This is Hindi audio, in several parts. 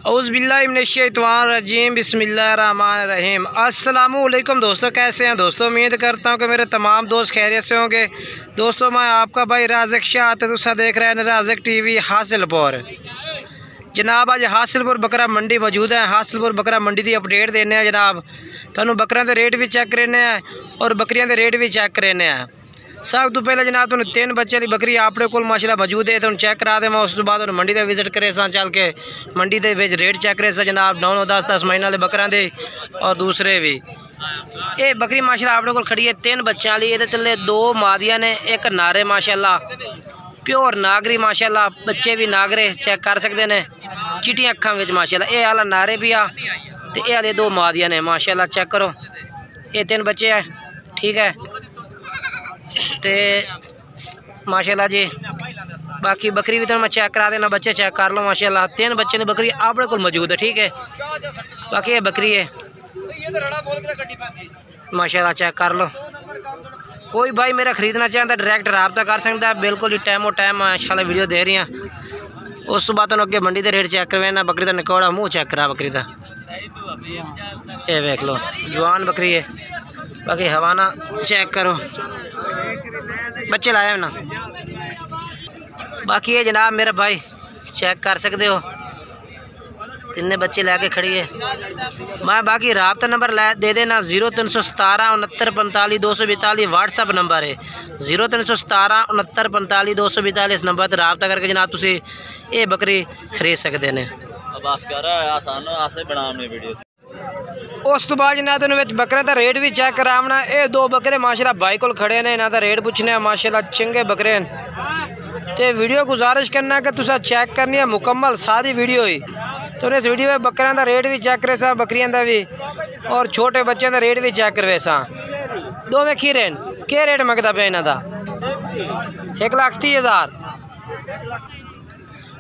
औज़ुबिल्लाहिमिनश्शैतानिर्रजीम बिस्मिल्लाहिर्रहमानिर्रहीम। अस्सलामुअलैकुम दोस्तों, कैसे हैं दोस्तों? उम्मीद करता हूं कि मेरे तमाम दोस्त खैरियत से होंगे। दोस्तों मैं आपका भाई राज़िक शाह तुसा देख रहे हैं राज़िक टीवी हासिलपुर। जनाब अज हासिलपुर बकरा मंडी मौजूद है। हासिलपुर बकरा मंडी की अपडेट देने हैं जनाब। तुहानू बकरियां के रेट भी चेक करने हैं और बकरियां के रेट भी चेक करने हैं। सब तो पहले जनाब तुम 3 बच्चे वाली बकरी अपने को माशाल्लाह मौजूद है, तुम चेक करा देव। उस तो बाद मंडी का विजिट करे चल के मंडी के रेट चेक करे जनाब। 9 10 महीने वाले बकरियां दे और दूसरे भी। ये बकरी माशाल्लाह अपने को खड़ी है 3 बच्चों वाली। ये थले 2 मादियां ने, एक नारे माशाल्लाह प्योर नागरी माशाल्लाह। बच्चे भी नागरे चेक कर सकते हैं, चिट्टियां अखां विच माशाल्लाह। ये आला नारे भी आ ते ये आले 2 मादियां ने माशाल्लाह। चेक करो, ये 3 बच्चे है, ठीक है ते माशाल्लाह जी। बाकी बकरी भी तो मैं चेक करा देना, बच्चे चेक कर लो माशाल्लाह। 3 बच्चे ने बकरी अपने को मौजूद है, ठीक है। बाकी ये बकरी है माशाल्लाह, चेक कर लो। कोई भाई मेरा ख़रीदना चाहता डायरेक्ट रब्ता कर सकता है, बिल्कुल ही टाइमो टाइम माशाल्लाह वीडियो दे रही हैं। उस तो बाद अगे मंडी के रेट चेक करवाना। बकरी का निकौड़ा मुँह चेक करा बकरी का, ये देख लो जवान बकरी है। बाकी हवाना चेक करो, बच्चे लाए ना। बाकी ये जनाब मेरा भाई चेक कर सकते हो, 3 बच्चे लैके खड़ी है। मैं बाकी राब्ता नंबर दे देना 0317 69 45 242 व्हाट्सअप नंबर है। 0317 69 45 242 इस नंबर पर राब्ता करके जनाब तुसी ये बकरी खरीद सकते हैं। उस तो बाद जनाब बकरे का रेट भी चेक करावना। ये 2 बकरे माशाल्लाह भाई को खड़े ने, इन्हों का रेट पूछने माशाल्लाह चंगे बकरे हैं। तो वीडियो गुजारिश करना कि तुसा चेक करनी है मुकम्मल सारी वीडियो ही। तो इस वीडियो में बकरियां का रेट भी चेक करे सा, बकरियां का भी और छोटे बच्चों का रेट भी चेक करवे सा। 2 में खीरे क्या रेट मंगता पे इन्हों का? 1,30,000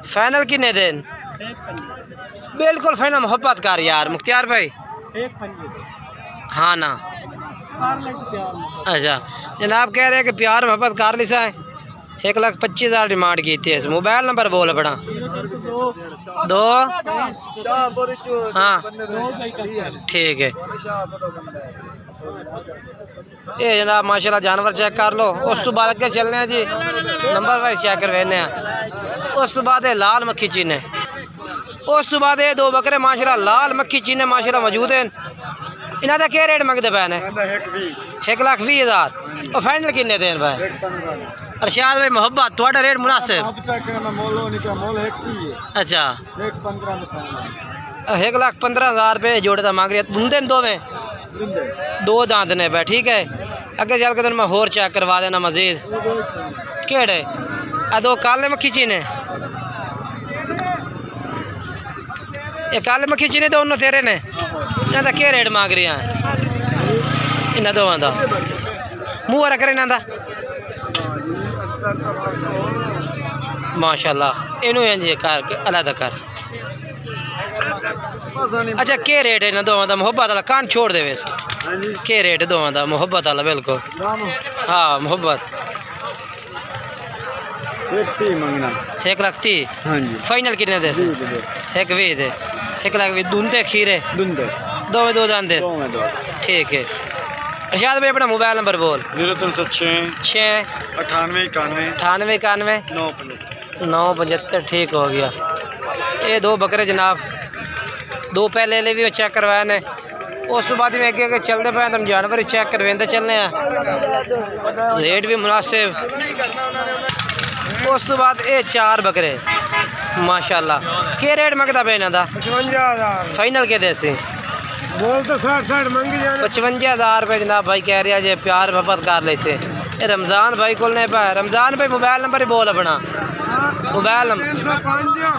फाइनल किन्ने दिन? बिल्कुल फाइनल। मोहब्बत कर यार मुख्तियार भाई। हाँ ना, अच्छा जनाब कह रहे हैं कि प्यार मोहब्बत कर ली सा। 1,25,000 डिमांड की थी। मोबाइल नंबर बोल अपना। 2 हाँ ठीक है। ये जनाब माशाल्लाह जानवर चेक कर लो। उस तो बाद अगे चलने हैं जी, नंबर वाइज चेक करवाने हैं। उस तो बाद लाल मक्खी चीने। उस तो बाद 2 बकरे माशाल्लाह लाल मक्खी चीने माशाल्लाह मौजूद हैं। इन्हों का क्या रेट मंगते पे ने? 1,20,000 और फाइनल किन्ने देन भाई? अरशाद भाई मोहब्बत थोड़ा रेट मुनासिब। अच्छा 1,15,000 रुपये जोड़े का मांग रही है। दुंदे 2 में 2 दांत ने पे, ठीक है। अगे चल के मैं होर चेक करवा देना मजीद। केड़े 2 काले मक्खी चीने? ये काले मक्खी चीने दोनों तेरे ने। इन्हों का क्या रेट मांग रही हैं? इन्होंने 2 का मुँह रख रहे इन्हों माशाल्लाह। इनू इंज कर अलग कर। अच्छा क्या रेट है इन 2 का? मोहब्बत वाला कान छोड़ दे वैसे। क्या रेट 2 का? मोहब्बत वाला बिल्कुल हाँ मोहब्बत। 1,30,000 फाइनल कितने दे? 1,20,000 दे। 1,20,000 दूंदे खीरे 2 दांत, ठीक है। अरशाद भाई अपना मोबाइल नंबर बोल। 0306 98 91 975, ठीक हो गया। ये 2 बकरे जनाब 2 पहले ले भी चेक करवाए ने। उस तो बाद में अगे अगे चलते पे तुम जानवर ही चेक करवाते चलने हैं, रेट भी मुनासिब। उस तो बाद ये 4 बकरे माशाल्लाह क्या रेट मंगता पे इन्हों का? 55,000 फाइनल के देसी बोल तो 60 मंगी जाने। 55,000 रुपये जनाब भाई कह रहा जे प्यार मोहब्बत कर ले से। रमज़ान भाई को रमज़ान भाई मोबाइल नंबर ही बोल अपना। मोबाइल नंबर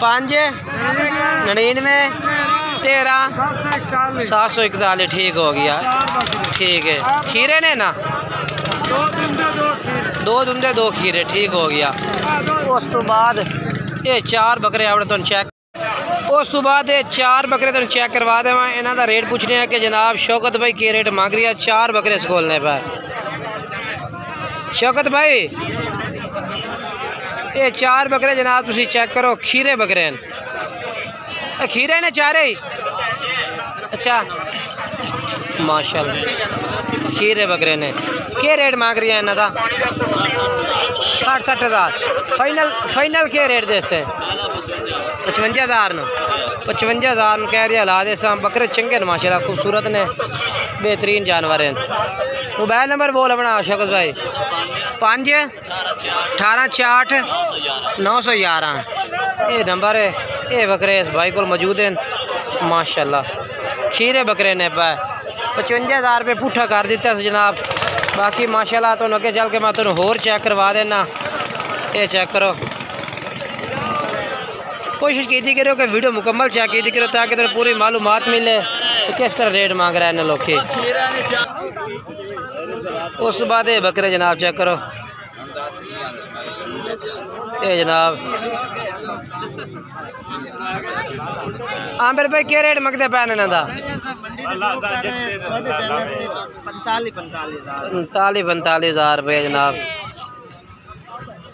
5 99 13 741, ठीक हो गया, ठीक है। खीरे ने ना 2 दुंदे 2 खीरे, ठीक हो गया। उस तो बाद ये 4 बकरे अपने तुम चेक। उस तो बाद 4 बकरे तुम चेक करवा देव। इन्हों का रेट पूछने हैं कि जनाब शौकत भाई के रेट मांग रही है 4 बकरे खोलने पर। शौकत भाई ये 4 बकरे जनाब तुसी चेक करो, खीरे बकरे हैं। खीरे ने चारे ही अच्छा माशाल्लाह खीरे बकरे ने क्या रेट मांग रही है इन्हों का 60-60 हज़ार फाइनल क्या रेट दे 55,000 न 55,000 कह रही ला दे बकरे चंगे ने माशाल्लाह खूबसूरत ने बेहतरीन जानवर हैं। मोबाइल नंबर बोल अपना शौकत भाई 5 18 66 911 ये नंबर है। ये बकरे इस भाई को मौजूद हैं माशाल्लाह खीरे बकरे ने 55,000 रुपये पुट्ठा कर दिता जनाब। बाकी माशाल्लाह तो अगे चल के मैं तुम होर चेक करवा देना। ये चेक करो कोशिश की करो कि वीडियो मुकम्मल चेक की करो ताकि तुम्हें पूरी मालूमात मिले तो किस तरह रेट मांग रहे हैं लोग। उस बाद ये बकरे जनाब चेक करो ये जनाब आमिर भाई क्या रेट मंगते पैन इन्हों का 45,000 रुपये जनाब।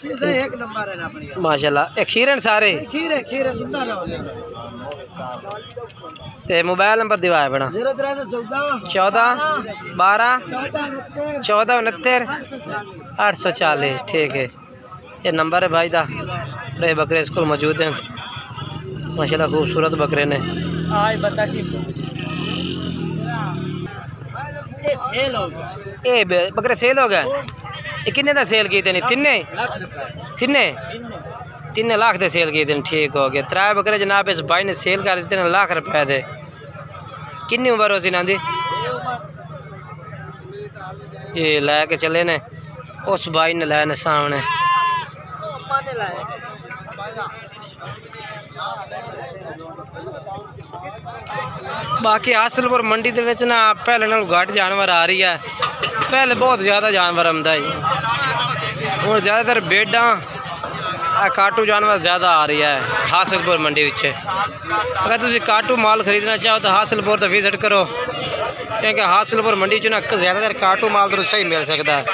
एक नंबर है माशाल्लाह। एक खीरे सारे ते मोबाइल नंबर दिवाए अपना 14 12 14 69 840 ठीक है। ये नंबर है भाई दा। ये बकरे इसको मौजूद हैं माशाल्लाह खूबसूरत बकरे ने। ये बकरे सेल हो गए ये किन्ने दा सेल किए नहीं तिन्ने लाख दे सेल किए ठीक हो गया। 3 बकरे जनाब इस भाई ने सेल कर दिते लाख रुपए दे। किन्नी उम्र हो सी इन्हां दी जी लैके चले ने उस भाई ने लाए ने सामने। बाकी हासिलपुर मंडी दे विच ना पहले नाल घट जानवर आ रही है। पहले बहुत ज़्यादा जानवर आंदा है और ज़्यादातर बेडां काटू जानवर ज़्यादा आ रही है हासिलपुर मंडी विच। अगर तुम काटू माल खरीदना चाहो तो हासिलपुर तो विजिट करो क्योंकि हासिलपुर मंडी च ना ज़्यादातर काटू माल तो सही मिल सकता है।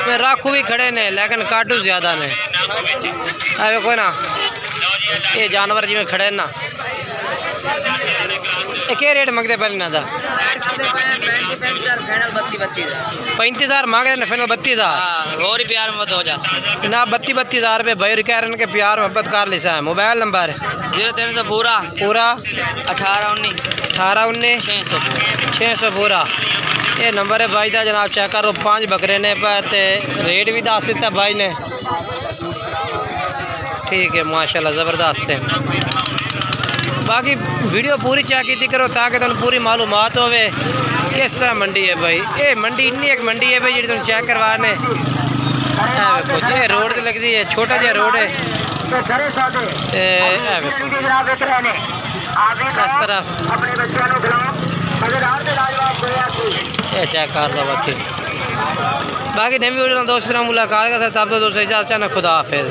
मैं राखू भी खड़े ने लेकिन काटू ज़्यादा ने। कोई ना ये जानवर जिमें खड़े ना क्या रेट मंगते पे इन्हों का 35,000 मांग रहे हैं फाइनल 32,000 और ही प्यार मोहब्बत हो जाए ना 32,000 रुपये भाई कह रहे हैं कि प्यार मोहब्बत कर लिसा है। मोबाइल नंबर 0300 पूरा 18 19 600 पूरा ये नंबर है भाई का जनाब चेक करो। 5 बकरे ने पे रेट भी दस दिता भाई ने ठीक है माशाल्लाह ज़बरदस्त है। बाकी वीडियो पूरी चेक की करो ताकि तुम पूरी मालूमात होवे किस तरह मंडी है भाई। ये मंडी इन्नी एक मंडी है भाई जी तुम चेक करवाने ये रोड से लगती है छोटा जहा रोड है इस तरह ये चेक कर लो। बाकी नवी वीडियो दोस्तों मुलाकात का तब तो दोस्तों खुदा हाफिज़।